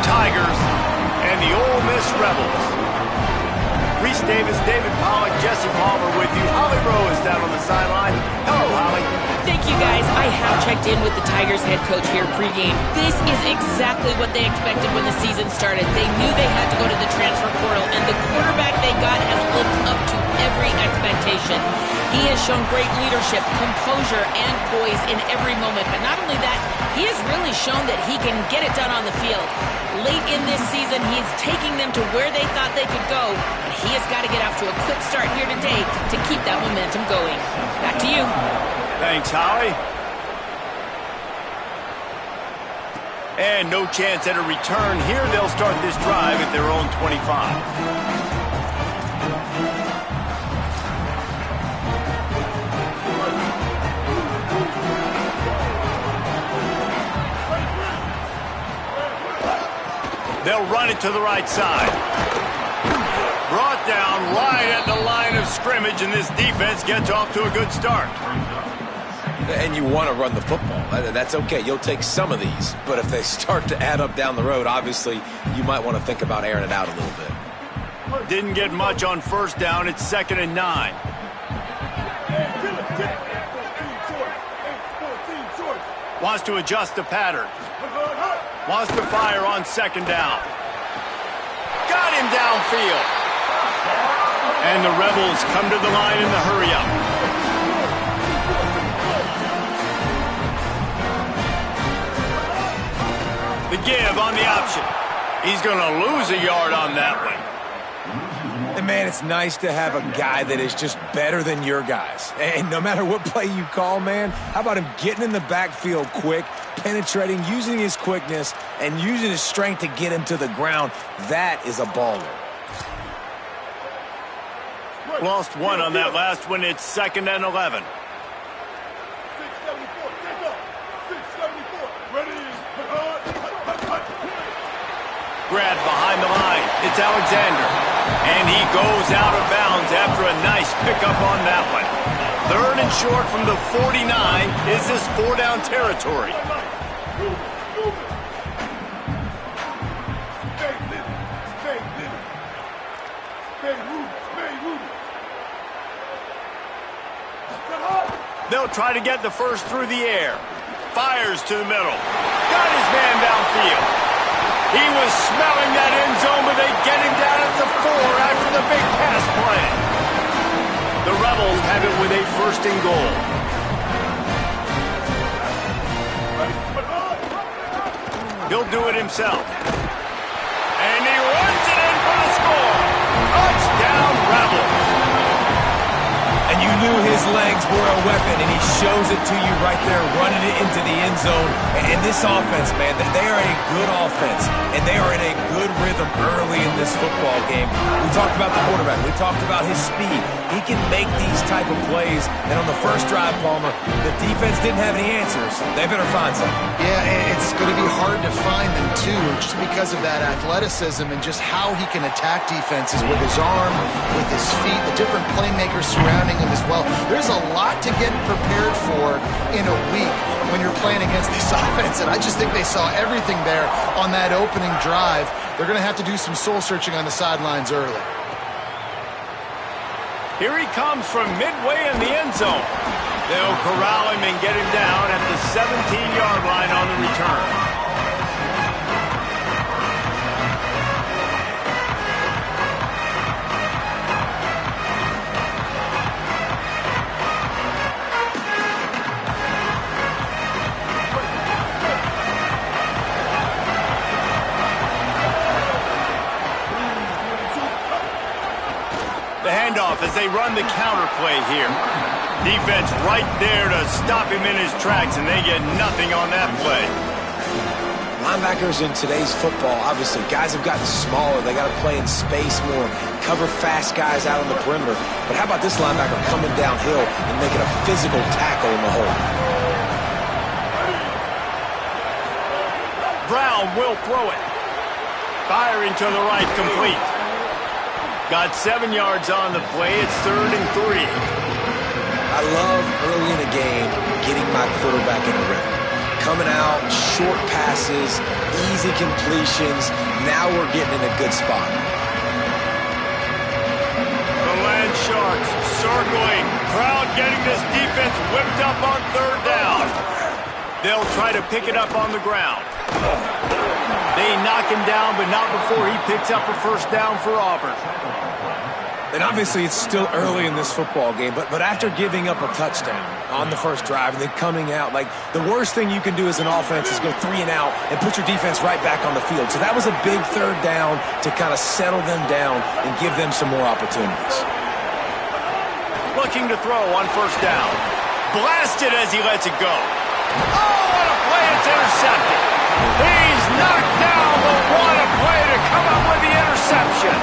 Tigers and the Ole Miss Rebels. Reese Davis, David Pollack, Jesse Palmer with you. Holly Rowe is down on the sideline. Hello, Holly. Thank you, guys. I have checked in with the Tigers head coach here pregame. This is exactly what they expected when the season started. They knew they had to go to the transfer portal, and the quarterback they got has lived up to every expectation. He has shown great leadership, composure, and poise in every moment. But not only that, he has really shown that he can get it done on the field. Late in this season, he's taking them to where they thought they could go. But he has got to get off to a quick start here today to keep that momentum going. Back to you. Thanks, Holly. And no chance at a return here. They'll start this drive at their own 25. They'll run it to the right side. Brought down right at the line of scrimmage, and this defense gets off to a good start. And you want to run the football. That's okay. You'll take some of these. But if they start to add up down the road, obviously, you might want to think about airing it out a little bit. Didn't get much on first down. It's 2nd and 9. Wants to adjust the pattern. Wants to fire on 2nd down. Got him downfield. And the Rebels come to the line in the hurry-up. The give on the option. He's going to lose a yard on that one. And, man, it's nice to have a guy that is just better than your guys. And no matter what play you call, man, how about him getting in the backfield quick, penetrating, using his quickness, and using his strength to get him to the ground? That is a baller. Lost one on that last one. It's 2nd and 11. Grab behind the line. It's Alexander. And he goes out of bounds after a nice pickup on that one. 3rd and short from the 49. Is this 4-down territory? They'll try to get the first through the air. Fires to the middle. Got his man downfield. He was smelling that end zone, but they get him down at the 4 after the big pass play. The Rebels have it with a 1st and goal. He'll do it himself. And he runs it in for the score. Touchdown, Rebels. And you knew his legs were a weapon, and he shows it to you right there, running it into the end zone. And this offense, man, they are a good offense, and they are in a good rhythm early in this football game. We talked about the quarterback. We talked about his speed. He can make these type of plays. And on the first drive, Palmer, the defense didn't have any answers. They better find something. Yeah, it's going to be hard to find them, too, just because of that athleticism and just how he can attack defenses with his arm, with his feet, the different playmakers surrounding him as well. There's a lot to get prepared for in a week when you're playing against this offense, and I just think they saw everything there on that opening drive. They're going to have to do some soul-searching on the sidelines early. Here he comes from midway in the end zone. They'll corral him and get him down at the 17-yard line on the return. As they run the counter play here. Defense right there to stop him in his tracks, and they get nothing on that play. Linebackers in today's football, obviously, guys have gotten smaller. They got to play in space more, cover fast guys out on the perimeter. But how about this linebacker coming downhill and making a physical tackle in the hole? Brown will throw it. Firing to the right, complete. Got 7 yards on the play. It's 3rd and 3. I love early in a game getting my quarterback in a rhythm. coming out, short passes, easy completions. Now we're getting in a good spot. The Land Sharks circling. Crowd getting this defense whipped up on third down. They'll try to pick it up on the ground. They knock him down, but not before he picks up a first down for Auburn. And obviously it's still early in this football game, but after giving up a touchdown on the first drive and then coming out, like the worst thing you can do as an offense is go 3 and out and put your defense right back on the field. So that was a big third down to kind of settle them down and give them some more opportunities. Looking to throw on first down. Blasted as he lets it go. Oh, what a play. It's intercepted. He's knocked down, but what a play to come up with the interception.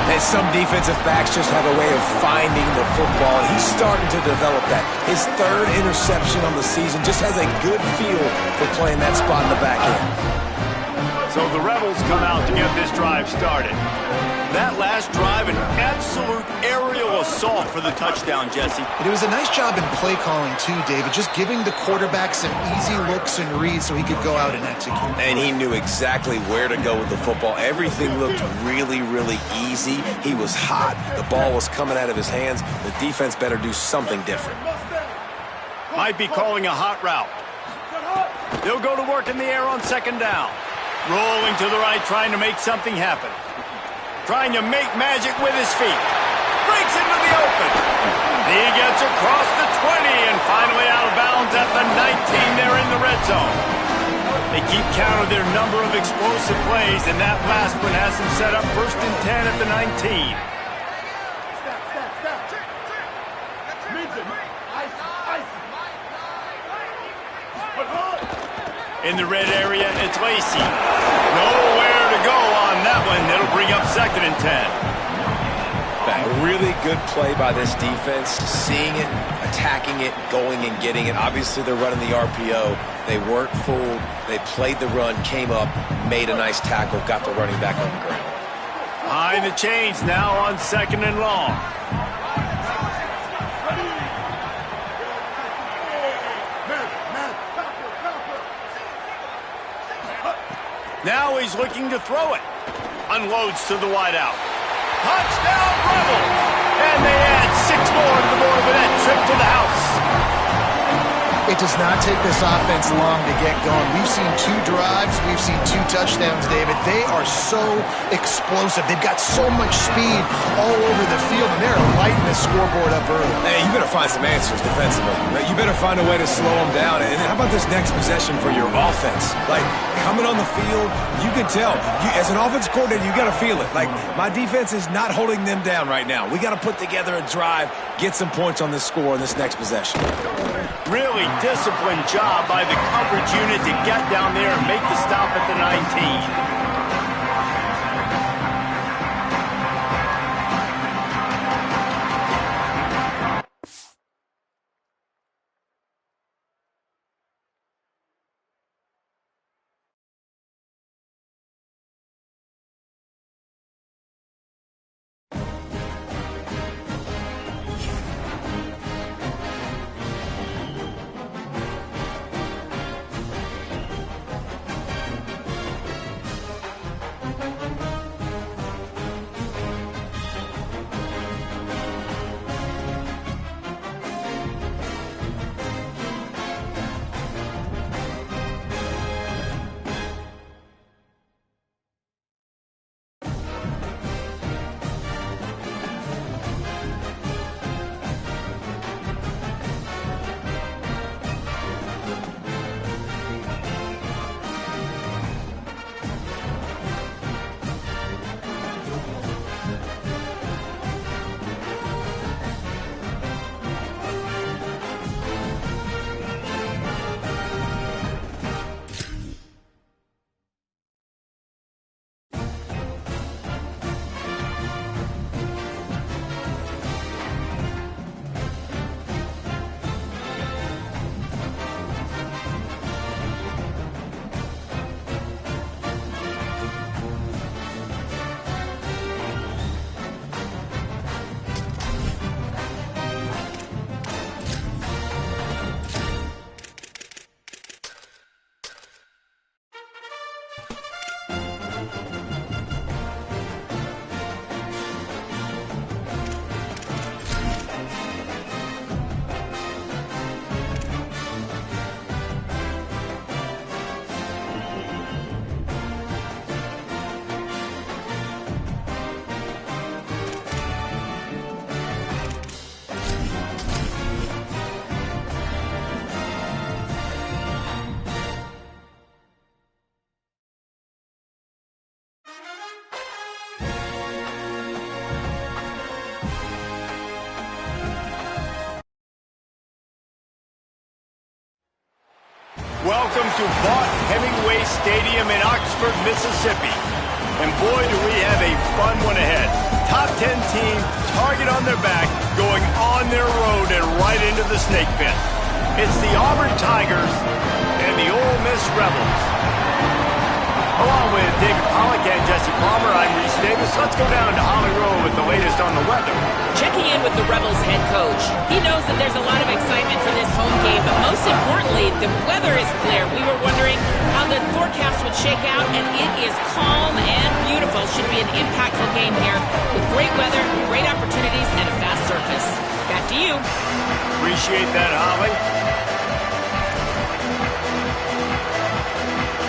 And some defensive backs just have a way of finding the football, and he's starting to develop that. His third interception on the season, just has a good feel for playing that spot in the back end. So the Rebels come out to get this drive started. That last drive, an absolute aerial assault for the touchdown, Jesse. It was a nice job in play calling too, David, just giving the quarterback some easy looks and reads so he could go out and execute. And he knew exactly where to go with the football. Everything looked really, really easy. He was hot. The ball was coming out of his hands. The defense better do something different. Might be calling a hot route. They'll go to work in the air on second down. Rolling to the right, trying to make something happen. Trying to make magic with his feet. Breaks into the open. He gets across the 20 and finally out of bounds at the 19. They're in the red zone. They keep count of their number of explosive plays, and that last one has them set up 1st and 10 at the 19. In the red area, it's Lacey. Nowhere to go on that one. It'll bring up 2nd and 10. A really good play by this defense. Seeing it, attacking it, going and getting it. Obviously, they're running the RPO. They weren't fooled. They played the run, came up, made a nice tackle, got the running back on the ground. Behind the chains now on 2nd and long. Now he's looking to throw it. Unloads to the wideout. Touchdown, Rebels! And they add 6 more to the board with that trip to the house. It does not take this offense long to get going. We've seen 2 drives. We've seen 2 touchdowns, David. They are so explosive. They've got so much speed all over the field, and they're lighting the scoreboard up early. Hey, you better find some answers defensively. You better find a way to slow them down. And how about this next possession for your offense? Like, coming on the field, you can tell. As an offensive coordinator, you got to feel it. Like, my defense is not holding them down right now. We got to put together a drive, get some points on this score in this next possession. Really disciplined job by the coverage unit to get down there and make the stop at the 19. to Vaught Hemingway Stadium in Oxford, Mississippi. And boy, do we have a fun one ahead. Top 10 team, target on their back, going on their road and right into the snake pit. It's the Auburn Tigers and the Ole Miss Rebels. Along with David Pollack and Jesse Palmer, I'm Reese Davis. Let's go down to Holly Rowe with the latest on the weather. Checking in with the Rebels head coach. He knows that there's a lot of excitement for this home game, but most importantly, the weather is clear. We were wondering how the forecast would shake out, and it is calm and beautiful. Should be an impactful game here with great weather, great opportunities, and a fast surface. Back to you. Appreciate that, Holly.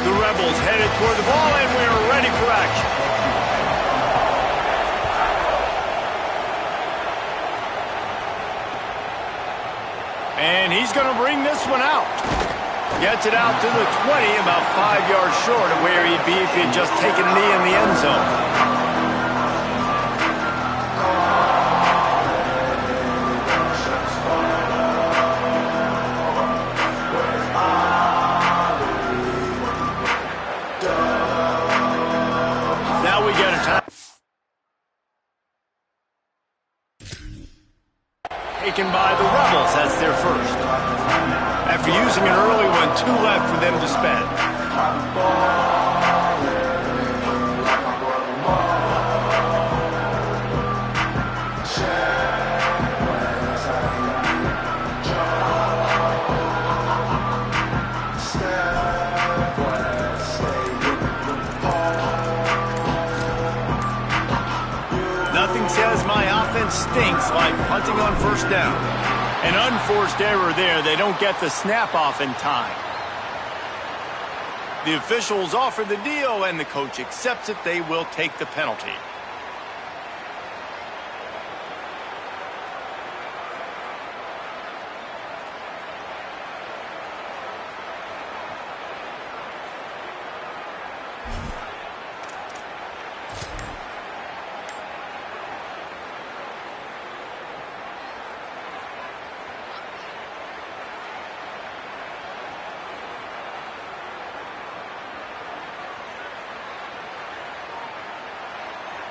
The Rebels headed toward the ball, and we're ready for action. And he's going to bring this one out. Gets it out to the 20, about 5 yards short of where he'd be if he had just taken a knee in the end zone. Taken by the Rebels as their first. After using an early one, 2 left for them to spend. Nothing says my offense stinks like punting on first down. An unforced error there. They don't get the snap off in time. The officials offer the deal, and the coach accepts it. They will take the penalty.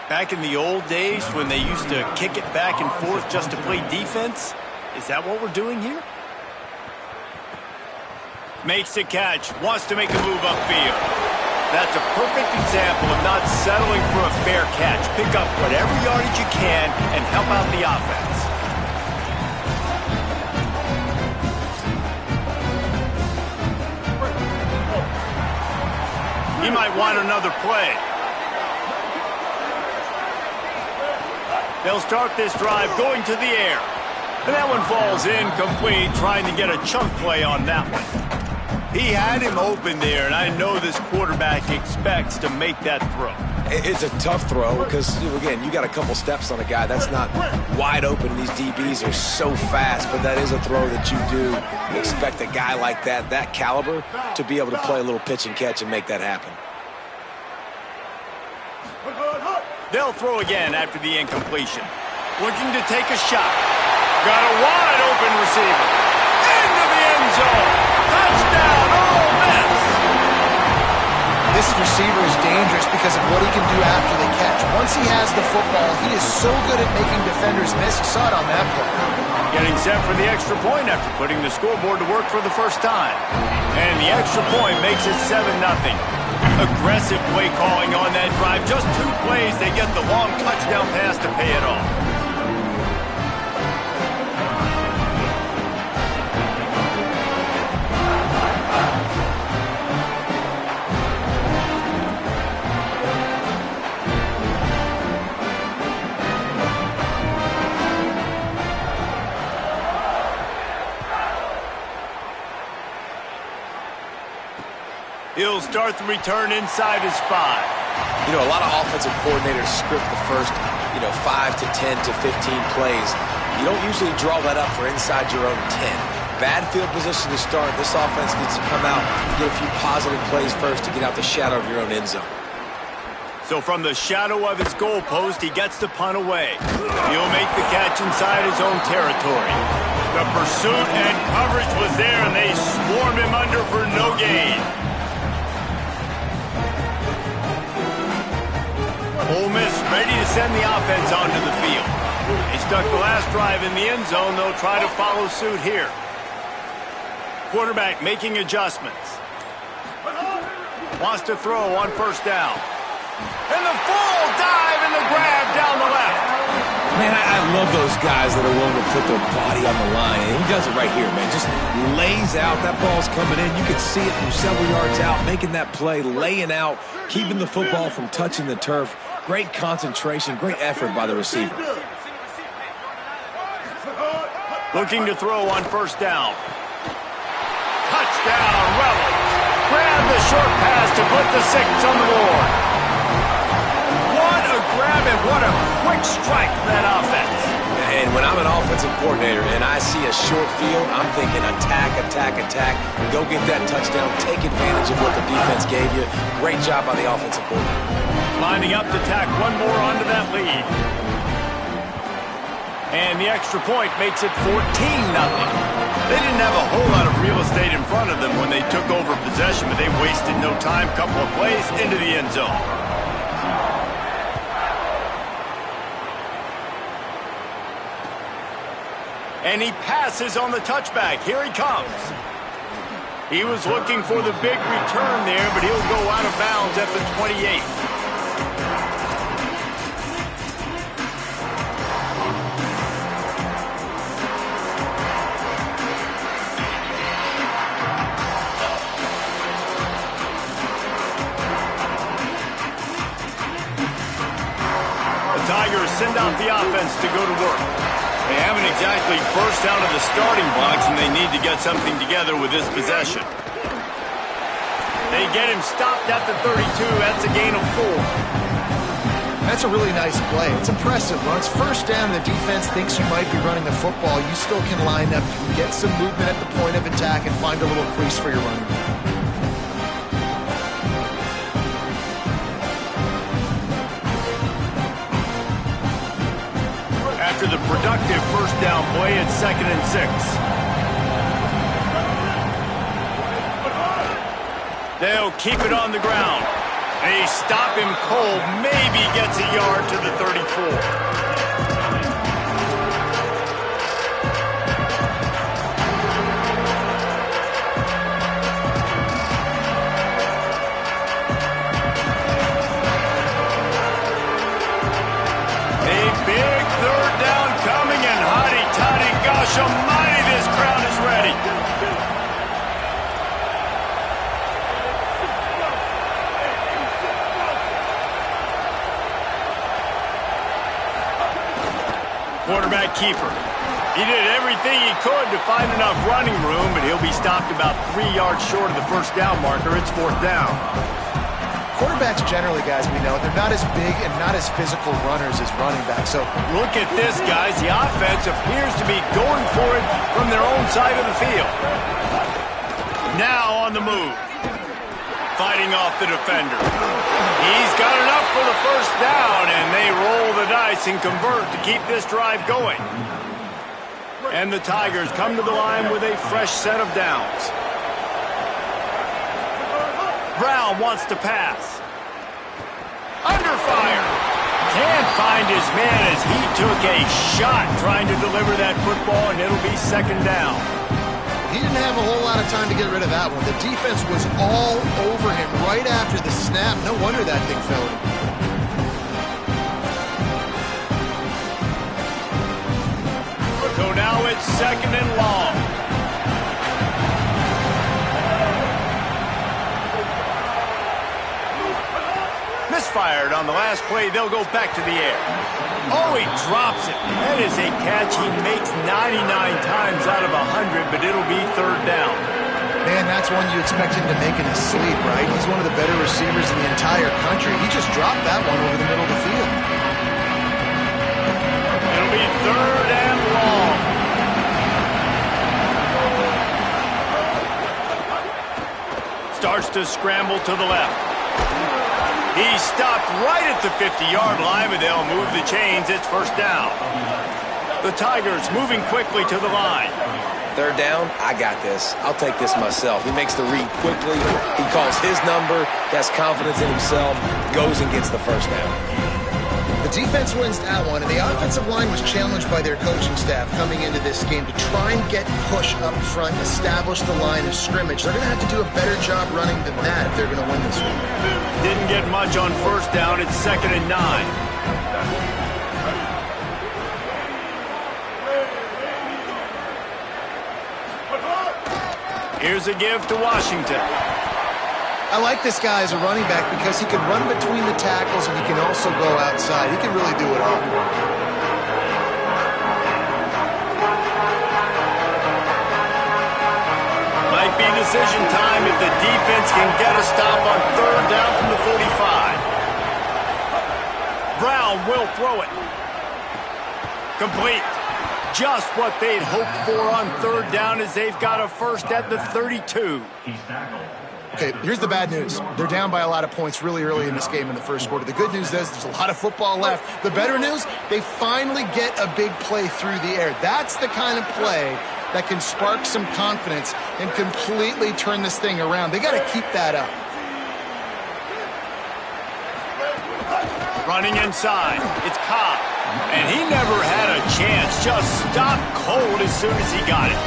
Back in the old days when they used to kick it back and forth just to play defense? Is that what we're doing here? Makes the catch, wants to make a move upfield. That's a perfect example of not settling for a fair catch. Pick up whatever yardage you can and help out the offense. He might want another play. They'll start this drive going to the air. And that one falls incomplete, trying to get a chunk play on that one. He had him open there, and I know this quarterback expects to make that throw. It's a tough throw because, again, you got a couple steps on a guy. That's not wide open. These DBs are so fast, but that is a throw that you do expect a guy like that caliber, to be able to play a little pitch and catch and make that happen. They'll throw again after the incompletion. Looking to take a shot. Got a wide open receiver. Into the end zone. Touchdown, Ole Miss. This receiver is dangerous because of what he can do after the catch. Once he has the football, he is so good at making defenders miss. You saw it on that play. Getting set for the extra point after putting the scoreboard to work for the first time. And the extra point makes it 7-0. Aggressive play calling on that drive. Just 2 plays, they get the long touchdown pass to pay it off. He'll start the return inside his 5. You know, a lot of offensive coordinators script the first, 5 to 10 to 15 plays. You don't usually draw that up for inside your own 10. Bad field position to start. This offense needs to come out and get a few positive plays first to get out the shadow of your own end zone. So from the shadow of his goalpost, he gets the punt away. He'll make the catch inside his own territory. The pursuit and coverage was there, and they swarmed him under for no gain. Ole Miss ready to send the offense onto the field. They stuck the last drive in the end zone. They'll try to follow suit here. Quarterback making adjustments. Wants to throw on first down. And the full dive and the grab down the left. Man, I love those guys that are willing to put their body on the line. And he does it right here, man. Just lays out. That ball's coming in. You can see it from several yards out, making that play, laying out, keeping the football from touching the turf. Great concentration, great effort by the receiver. Looking to throw on first down. Touchdown, Rebels. Grab the short pass to put the 6 on the board. What a grab and what a quick strike for that offense. And when I'm an offensive coordinator and I see a short field, I'm thinking attack, attack, attack. Go get that touchdown. Take advantage of what the defense gave you. Great job by the offensive coordinator. Lining up to tack one more onto that lead. And the extra point makes it 14-0. They didn't have a whole lot of real estate in front of them when they took over possession, but they wasted no time. Couple of plays into the end zone. And he passes on the touchback. Here he comes. He was looking for the big return there, but he'll go out of bounds at the 28. Tigers send out the offense to go to work. They haven't exactly burst out of the starting blocks, and they need to get something together with this possession. They get him stopped at the 32. That's a gain of 4. That's a really nice play. It's impressive. Once first down, the defense thinks you might be running the football. You still can line up, you can get some movement at the point of attack, and find a little crease for your running back. After the productive first down play, it's 2nd and 6. They'll keep it on the ground. They stop him cold, maybe gets a yard to the 34. Gosh almighty, this crowd is ready. Quarterback keeper. He did everything he could to find enough running room, but he'll be stopped about 3 yards short of the first down marker. It's 4th down. Quarterbacks generally, guys, we know, they're not as big and not as physical runners as running backs. So look at this, guys. The offense appears to be going for it from their own side of the field. Now on the move. Fighting off the defender. He's got enough for the first down, and they roll the dice and convert to keep this drive going. And the Tigers come to the line with a fresh set of downs. Brown wants to pass. Under fire. Can't find his man as he took a shot trying to deliver that football, and it'll be 2nd down. He didn't have a whole lot of time to get rid of that one. The defense was all over him right after the snap. No wonder that thing fell in. So now it's 2nd and long. Misfired on the last play. They'll go back to the air. Oh, he drops it. That is a catch he makes 99 times out of 100, but it'll be 3rd down. Man, that's one you expect him to make in his sleep, right? He's one of the better receivers in the entire country. He just dropped that one over the middle of the field. It'll be 3rd and long. Starts to scramble to the left. He stopped right at the 50-yard line, but they'll move the chains. It's 1st down. The Tigers moving quickly to the line. Third down, I got this. I'll take this myself. He makes the read quickly. He calls his number, has confidence in himself, goes and gets the first down. The defense wins that one, and the offensive line was challenged by their coaching staff coming into this game to try and get push up front, establish the line of scrimmage. They're going to have to do a better job running than that if they're going to win this one. Didn't get much on first down. It's 2nd and 9. Here's a give to Washington. I like this guy as a running back because he can run between the tackles and he can also go outside. He can really do it all. Might be decision time if the defense can get a stop on 3rd down from the 45. Brown will throw it. Complete. Just what they'd hoped for on 3rd down as they've got a first at the 32. Okay, here's the bad news. They're down by a lot of points really early in this game in the first quarter. The good news is there's a lot of football left. The better news, they finally get a big play through the air. That's the kind of play that can spark some confidence and completely turn this thing around. They got to keep that up. Running inside, it's Cobb. And he never had a chance. Just stopped cold as soon as he got it.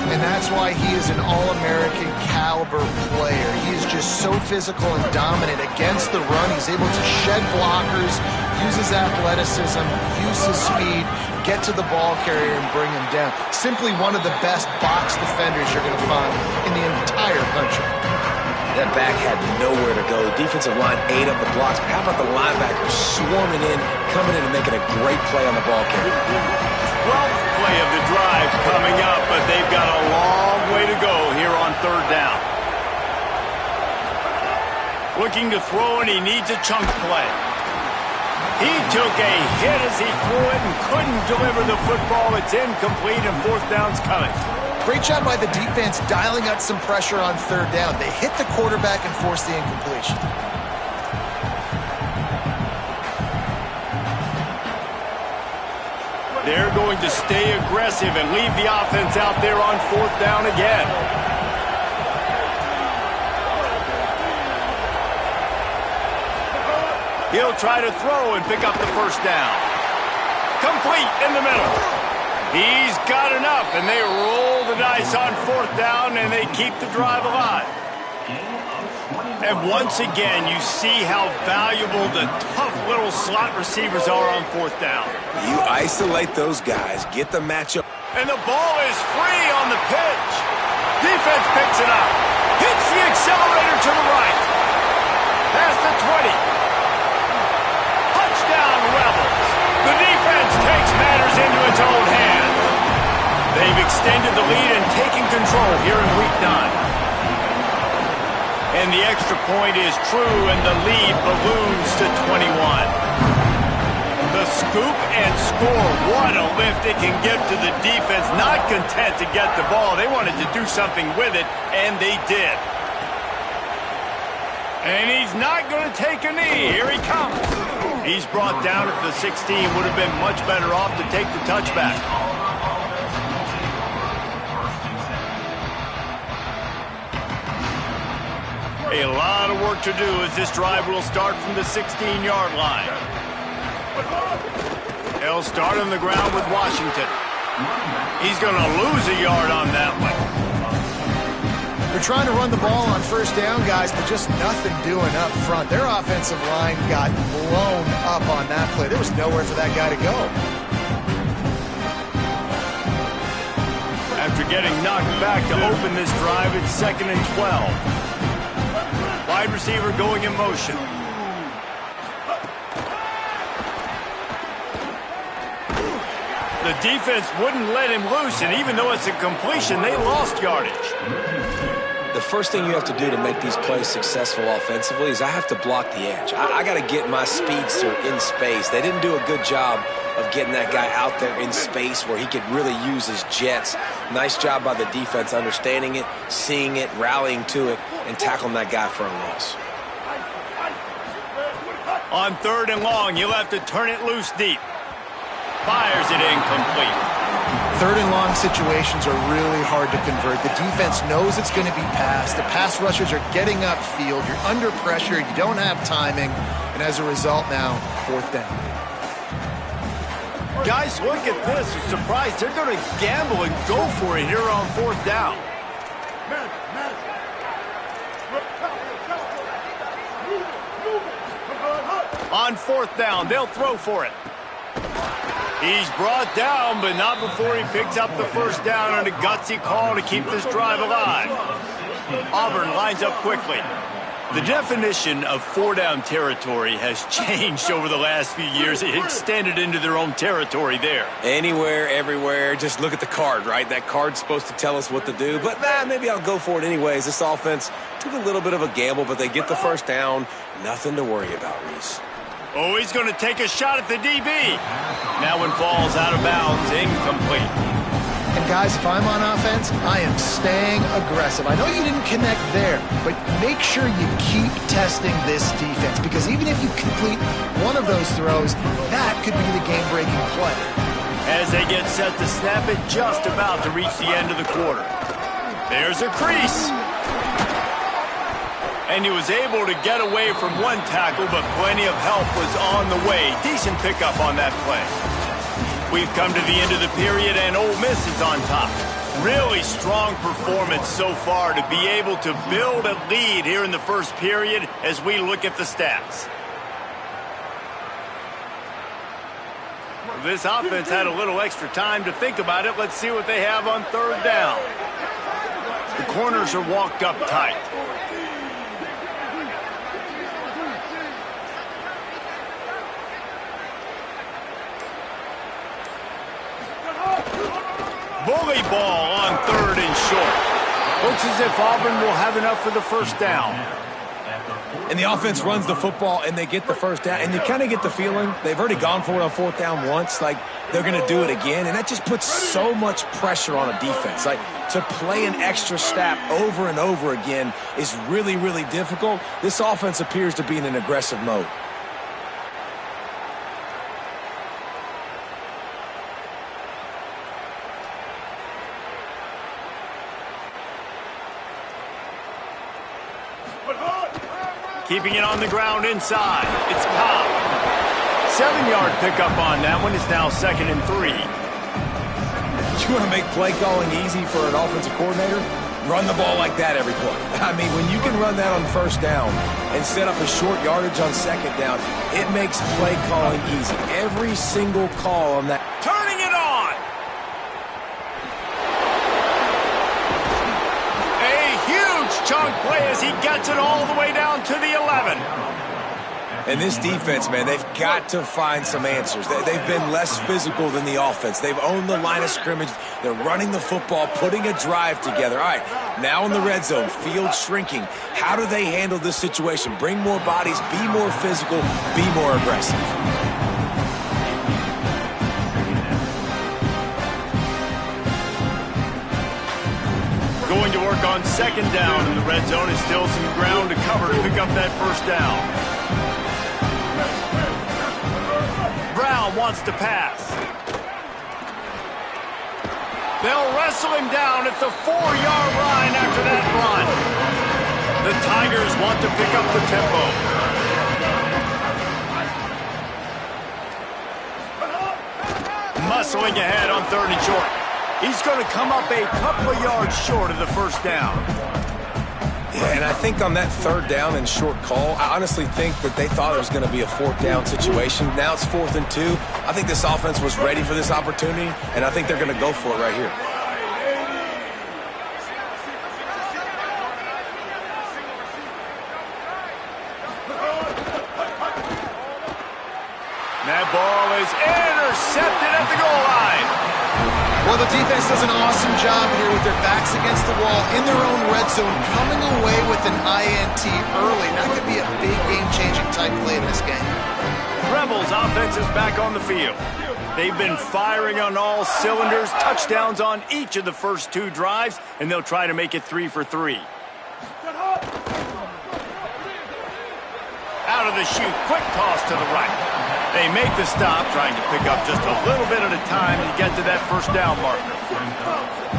And that's why he is an All-American caliber player. He is just so physical and dominant against the run. He's able to shed blockers, use his athleticism, use his speed, get to the ball carrier and bring him down. Simply one of the best box defenders you're going to find in the entire country. That back had nowhere to go. The defensive line ate up the blocks. But how about the linebackers swarming in, coming in and making a great play on the ball carrier? 12th play of the drive coming up, but they've got a long way to go here on 3rd down. Looking to throw, and he needs a chunk play. He took a hit as he threw it and couldn't deliver the football. It's incomplete, and 4th down's coming. Great job by the defense dialing up some pressure on 3rd down. They hit the quarterback and forced the incompletion. They're going to stay aggressive and leave the offense out there on 4th down again. He'll try to throw and pick up the first down. Complete in the middle. He's got enough, and they roll the dice on 4th down, and they keep the drive alive. And once again, you see how valuable the tough little slot receivers are on 4th down. You isolate those guys, get the matchup. And the ball is free on the pitch. Defense picks it up. Hits the accelerator to the right. Past the 20. Touchdown Rebels. The defense takes matters into its own hands. They've extended the lead and taken control here in Week 9. And the extra point is true, and the lead balloons to 21. The scoop and score. What a lift it can give to the defense. Not content to get the ball. They wanted to do something with it, and they did. And he's not going to take a knee. Here he comes. He's brought down at the 16. Would have been much better off to take the touchback. A lot of work to do as this drive will start from the 16-yard line. They'll start on the ground with Washington. He's going to lose a yard on that one. They're trying to run the ball on 1st down, guys, but just nothing doing up front. Their offensive line got blown up on that play. There was nowhere for that guy to go. After getting knocked back to open this drive, it's 2nd and 12. Wide receiver going in motion. The defense wouldn't let him loose, and even though it's a completion, they lost yardage. The first thing you have to do to make these plays successful offensively is I have to block the edge. I got to get my speedster in space. They didn't do a good job of getting that guy out there in space where he could really use his jets. Nice job by the defense understanding it, seeing it, rallying to it, and tackling that guy for a loss. On 3rd and long, you'll have to turn it loose deep. Fires it incomplete. Third and long situations are really hard to convert. The defense knows it's going to be passed. The pass rushers are getting upfield. You're under pressure. You don't have timing. And as a result now, fourth down. Guys, look at this. I'm surprised they're going to gamble and go for it here on fourth down. On fourth down, they'll throw for it. He's brought down, but not before he picks up the first down on a gutsy call to keep this drive alive. Auburn lines up quickly. The definition of four-down territory has changed over the last few years. It extended into their own territory there. Anywhere, everywhere, just look at the card, right? That card's supposed to tell us what to do, but maybe I'll go for it anyways. This offense took a little bit of a gamble, but they get the first down. Nothing to worry about, Reese. Oh, he's going to take a shot at the DB. That one falls out of bounds, incomplete. And guys, if I'm on offense, I am staying aggressive. I know you didn't connect there, but make sure you keep testing this defense, because even if you complete one of those throws, that could be the game-breaking play. As they get set to snap it, just about to reach the end of the quarter. There's a crease. And he was able to get away from one tackle, but plenty of help was on the way. Decent pickup on that play. We've come to the end of the period, and Ole Miss is on top. Really strong performance so far to be able to build a lead here in the first period as we look at the stats. This offense had a little extra time to think about it. Let's see what they have on third down. The corners are walked up tight. Bully ball on third and short. Looks as if Auburn will have enough for the first down. And the offense runs the football, and they get the first down. And you kind of get the feeling they've already gone for it on fourth down once. Like, they're going to do it again. And that just puts so much pressure on a defense. Like, to play an extra snap over and over again is really, really difficult. This offense appears to be in an aggressive mode. Keeping it on the ground inside. It's Cobb. 7-yard pickup on that one. Is now 2nd and 3. You want to make play calling easy for an offensive coordinator? Run the ball like that every play. I mean, when you can run that on first down and set up a short yardage on second down, it makes play calling easy. Every single call on that. Turning it on. Chunk play as he gets it all the way down to the 11. And this defense, man, they've got to find some answers. They've been less physical than the offense. They've owned the line of scrimmage. They're running the football, putting a drive together. All right, now in the red zone, field shrinking. How do they handle this situation? Bring more bodies, be more physical, be more aggressive. Going to work on second down in the red zone. Is still some ground to cover to pick up that first down. Brown wants to pass. They'll wrestle him down at the 4-yard line after that run. The Tigers want to pick up the tempo. Muscling ahead on third and short. He's going to come up a couple of yards short of the first down. Yeah, and I think on that third down and short call, I honestly think that they thought it was going to be a fourth down situation. Now it's 4th and 2. I think this offense was ready for this opportunity, and I think they're going to go for it right here. That ball is intercepted at the goal line. Well, the defense does an awesome job here with their backs against the wall in their own red zone, coming away with an INT early. That could be a big game-changing type play in this game. Rebels offense is back on the field. They've been firing on all cylinders, touchdowns on each of the first 2 drives, and they'll try to make it 3 for 3. Out of the chute, quick toss to the right. They make the stop, trying to pick up just a little bit at a time to get to that first down marker.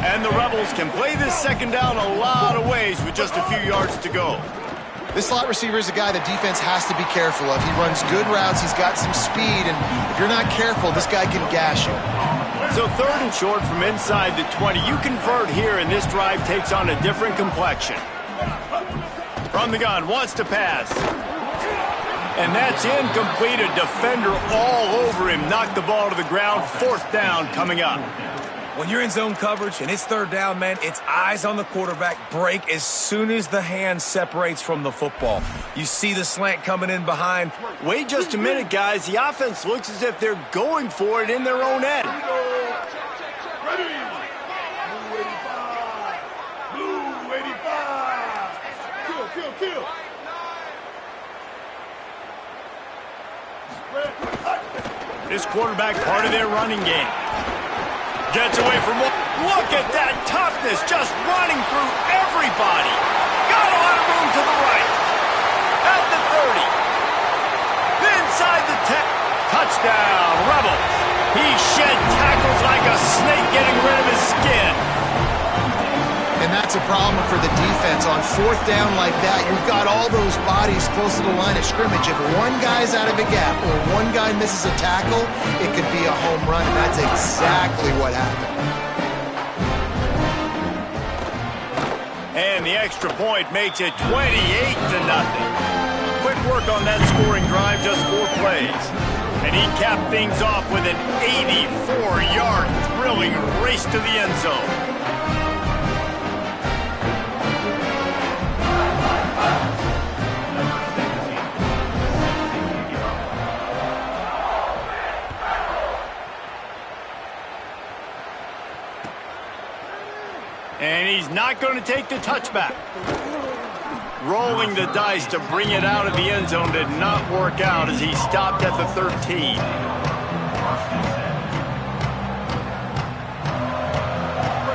And the Rebels can play this second down a lot of ways with just a few yards to go. This slot receiver is a guy the defense has to be careful of. He runs good routes, he's got some speed, and if you're not careful, this guy can gash you. So 3rd and short from inside the 20. You convert here, and this drive takes on a different complexion. From the gun, wants to pass. And that's incomplete. A defender all over him. Knocked the ball to the ground. 4th down coming up. When you're in zone coverage and it's 3rd down, man, it's eyes on the quarterback. Break as soon as the hand separates from the football. You see the slant coming in behind. Wait just a minute, guys. The offense looks as if they're going for it in their own end. Ready. Blue 85. Blue 85. Kill. This quarterback part of their running game. Gets away from one. Look at that toughness, just running through everybody. Got a lot of room to the right. At the 30. Inside the 10. Touchdown, Rebels. He shed tackles like a snake getting rid of his skin. And that's a problem for the defense. On 4th down like that, you've got all those bodies close to the line of scrimmage. If one guy's out of a gap or one guy misses a tackle, it could be a home run, and that's exactly what happened. And the extra point makes it 28-0. Quick work on that scoring drive, just 4 plays. And he capped things off with an 84-yard thrilling race to the end zone. And he's not going to take the touchback. Rolling the dice to bring it out of the end zone did not work out as he stopped at the 13.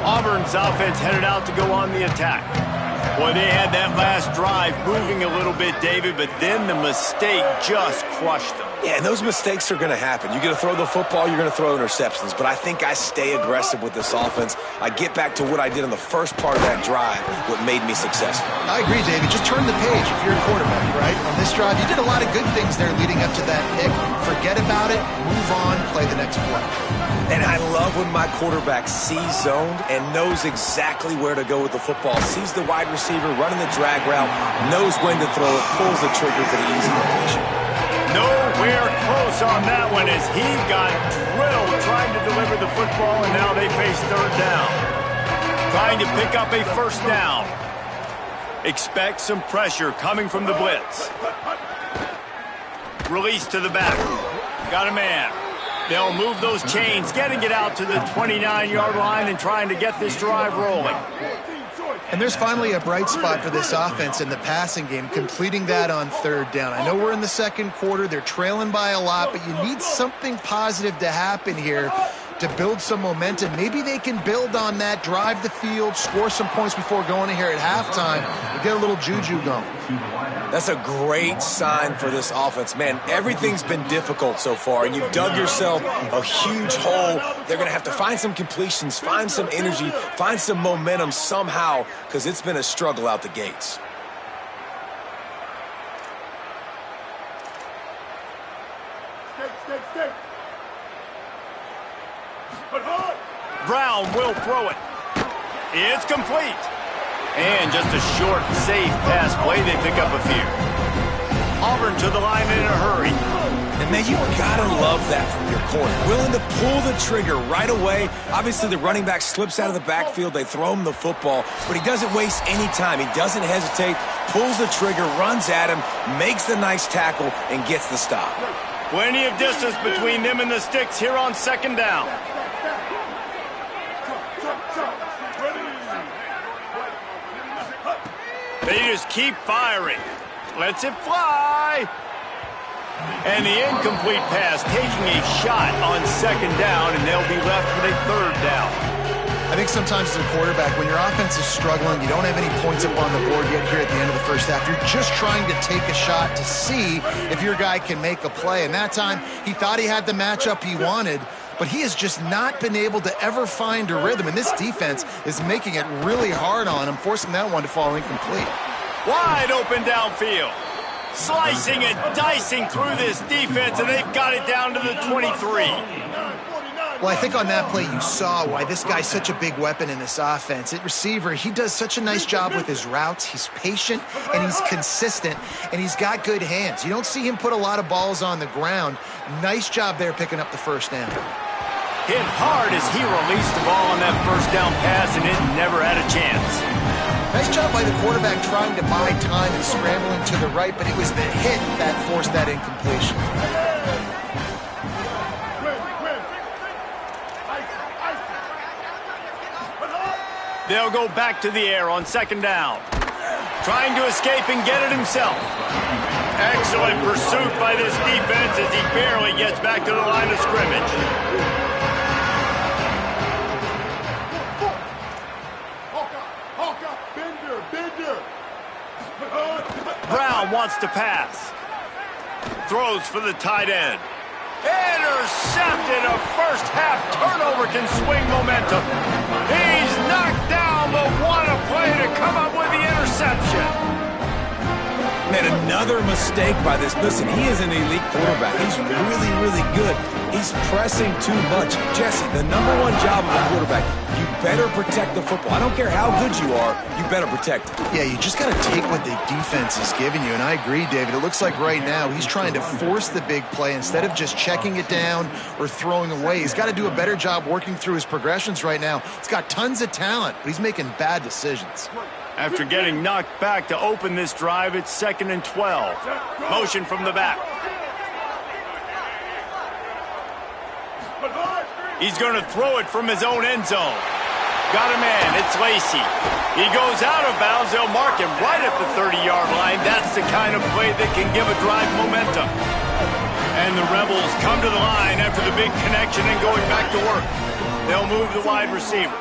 Auburn's offense headed out to go on the attack. Boy, they had that last drive moving a little bit, David, but then the mistake just crushed them. Yeah, and those mistakes are going to happen. You're going to throw the football, you're going to throw interceptions. But I think I stay aggressive with this offense. I get back to what I did in the first part of that drive, what made me successful. I agree, David. Just turn the page if you're a quarterback, right? On this drive, you did a lot of good things there leading up to that pick. Forget about it, move on, play the next play. And I love when my quarterback sees zoned and knows exactly where to go with the football. Sees the wide receiver running the drag route, knows when to throw it, pulls the trigger for the easy completion. Nowhere close on that one as he got drilled trying to deliver the football, and now they face 3rd down. Trying to pick up a 1st down. Expect some pressure coming from the blitz. Release to the back. Got a man. They'll move those chains, getting it out to the 29-yard line and trying to get this drive rolling. And there's finally a bright spot for this offense in the passing game, completing that on 3rd down. I know we're in the 2nd quarter. They're trailing by a lot, but you need something positive to happen here to build some momentum. Maybe they can build on that, drive the field, score some points before going in here at halftime, and get a little juju going. That's a great sign for this offense. Man, everything's been difficult so far, and you've dug yourself a huge hole. They're going to have to find some completions, find some energy, find some momentum somehow, because it's been a struggle out the gates. Stick. Brown will throw it. It's complete. And just a short, safe pass play. They pick up a few. Auburn to the line in a hurry. And, man, you gotta love that from your corner. Willing to pull the trigger right away. Obviously, the running back slips out of the backfield. They throw him the football, but he doesn't waste any time. He doesn't hesitate, pulls the trigger, runs at him, makes the nice tackle, and gets the stop. Plenty of distance between them and the sticks here on 2nd down. They just keep firing. Lets it fly. And the incomplete pass taking a shot on 2nd down, and they'll be left with a 3rd down. I think sometimes as a quarterback, when your offense is struggling, you don't have any points up on the board yet here at the end of the first half. You're just trying to take a shot to see if your guy can make a play. And that time, he thought he had the matchup he wanted, but he has just not been able to ever find a rhythm. And this defense is making it really hard on him, forcing that one to fall incomplete. Wide open downfield. Slicing and dicing through this defense, and they've got it down to the 23. Well, I think on that play you saw why this guy's such a big weapon in this offense. At receiver, he does such a nice job with his routes. He's patient, and he's consistent, and he's got good hands. You don't see him put a lot of balls on the ground. Nice job there picking up the first down. Hit hard as he released the ball on that first down pass, and it never had a chance. Nice job by the quarterback trying to buy time and scrambling to the right, but it was the hit that forced that incompletion. They'll go back to the air on second down. Trying to escape and get it himself. Excellent pursuit by this defense as he barely gets back to the line of scrimmage. Brown wants to pass. Throws for the tight end. Intercepted. A first half turnover can swing momentum. He's knocked down, but what a play to come up with the interception. Man, another mistake by this. Listen, he is an elite quarterback. He's really, really good. He's pressing too much. Jesse, the #1 job of a quarterback, you better protect the football. I don't care how good you are, you better protect it. Yeah, you just got to take what the defense is giving you, and I agree, David. It looks like right now he's trying to force the big play instead of just checking it down or throwing away. He's got to do a better job working through his progressions right now. He's got tons of talent, but he's making bad decisions. After getting knocked back to open this drive, it's 2nd and 12. Motion from the back. He's going to throw it from his own end zone. Got a man. It's Lacy. He goes out of bounds. They'll mark him right at the 30-yard line. That's the kind of play that can give a drive momentum. And the Rebels come to the line after the big connection and going back to work. They'll move the wide receiver.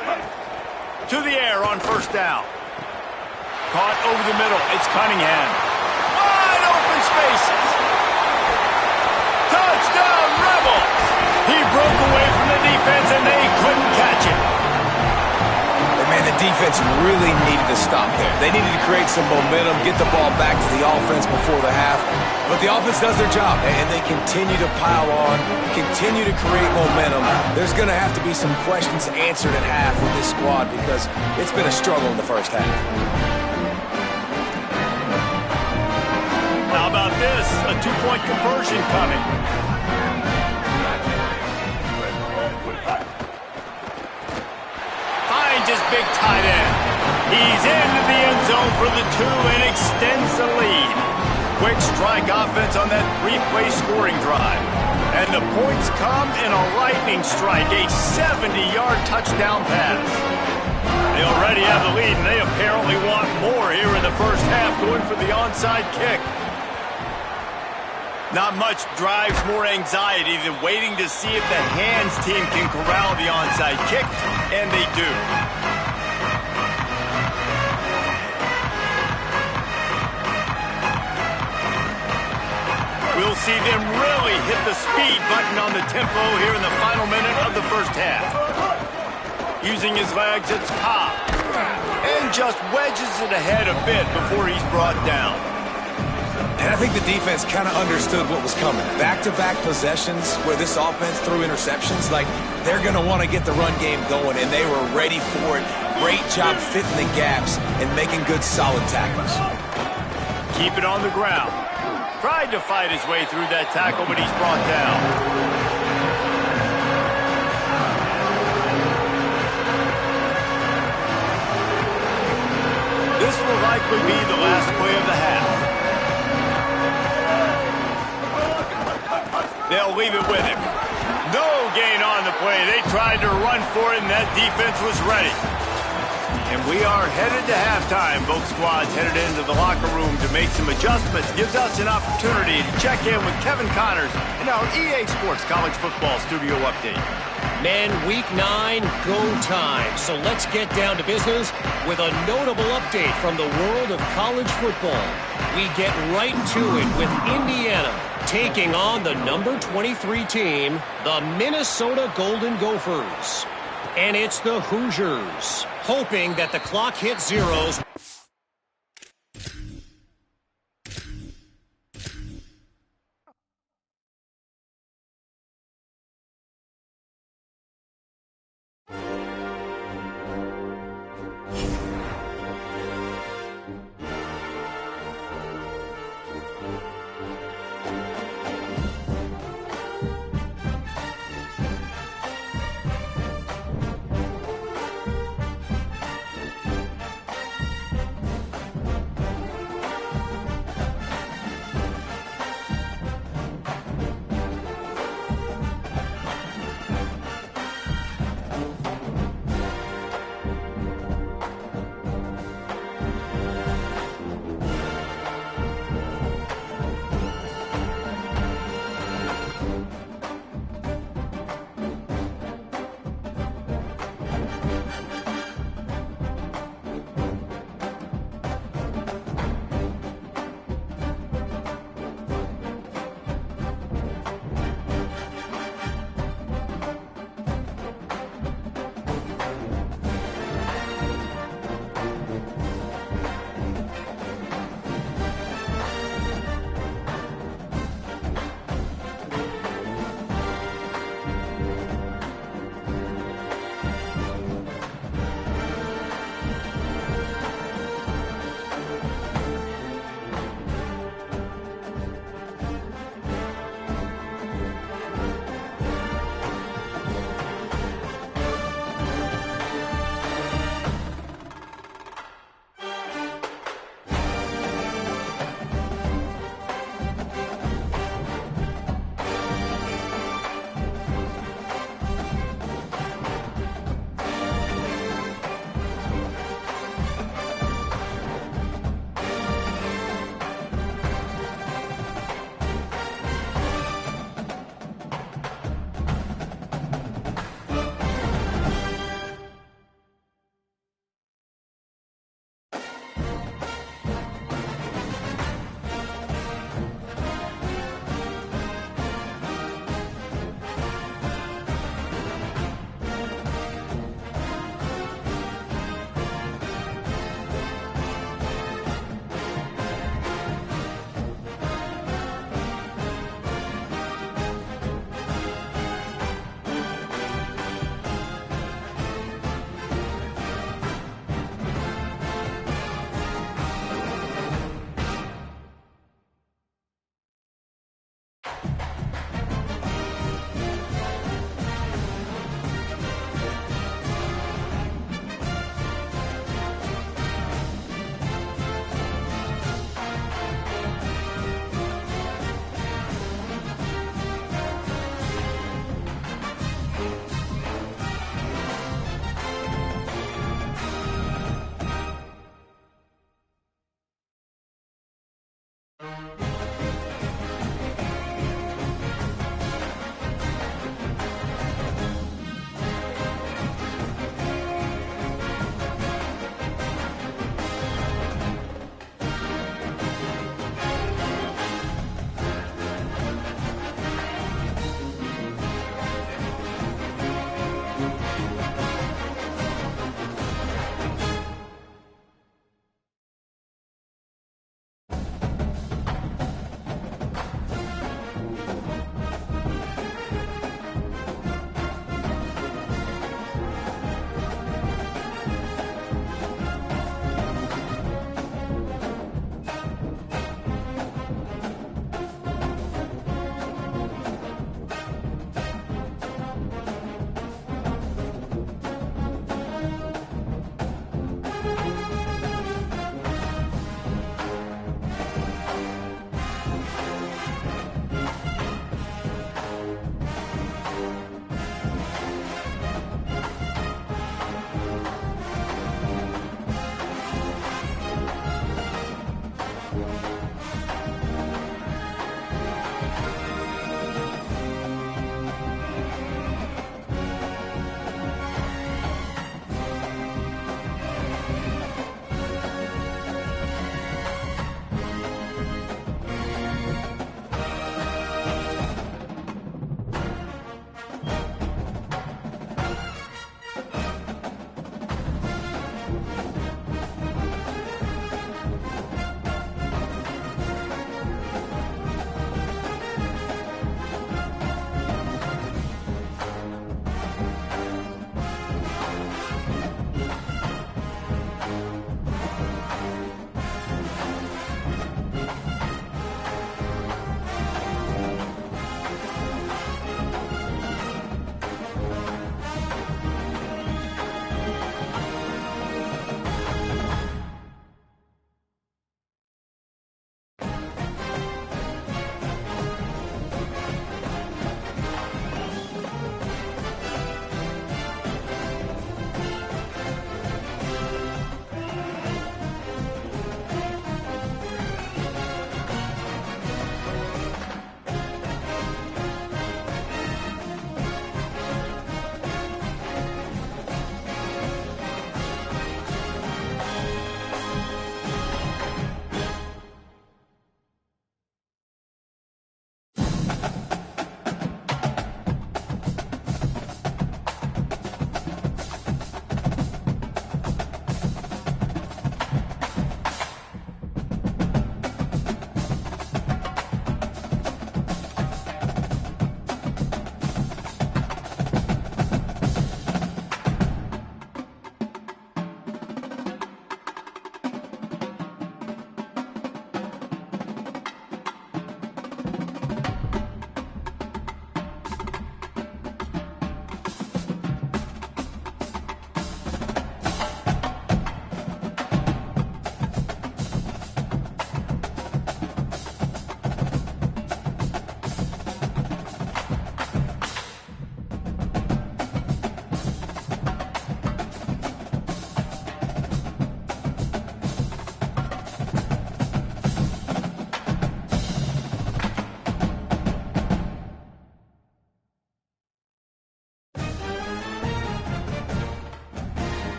To the air on first down. Caught over the middle. It's Cunningham. Wide open spaces. Touchdown, Rebels! He broke away from the defense, and they couldn't catch it. But man, the defense really needed to stop there. They needed to create some momentum, get the ball back to the offense before the half. But the offense does their job, and they continue to pile on, continue to create momentum. There's going to have to be some questions answered at half with this squad because it's been a struggle in the first half. How about this? A two-point conversion coming. Finds his big tight end. He's into the end zone for the 2 and extends the lead. Quick strike offense on that 3-play scoring drive. And the points come in a lightning strike, a 70-yard touchdown pass. They already have the lead, and they apparently want more here in the first half, going for the onside kick. Not much drives more anxiety than waiting to see if the hands team can corral the onside kick, and they do. We'll see them really hit the speed button on the tempo here in the final minute of the first half. Using his legs, it's Cobb. And just wedges it ahead a bit before he's brought down. And I think the defense kind of understood what was coming. Back-to-back possessions where this offense threw interceptions, like they're going to want to get the run game going, and they were ready for it. Great job fitting the gaps and making good, solid tackles. Keep it on the ground. Tried to fight his way through that tackle, but he's brought down. This will likely be the last play of the half. They'll leave it with him. No gain on the play. They tried to run for it, and that defense was ready. And we are headed to halftime. Both squads headed into the locker room to make some adjustments. Gives us an opportunity to check in with Kevin Connors in our EA Sports College Football Studio Update. Men, Week 9, go time. So let's get down to business with a notable update from the world of college football. We get right to it with Indiana taking on the number 23 team, the Minnesota Golden Gophers. And it's the Hoosiers, hoping that the clock hits zeros.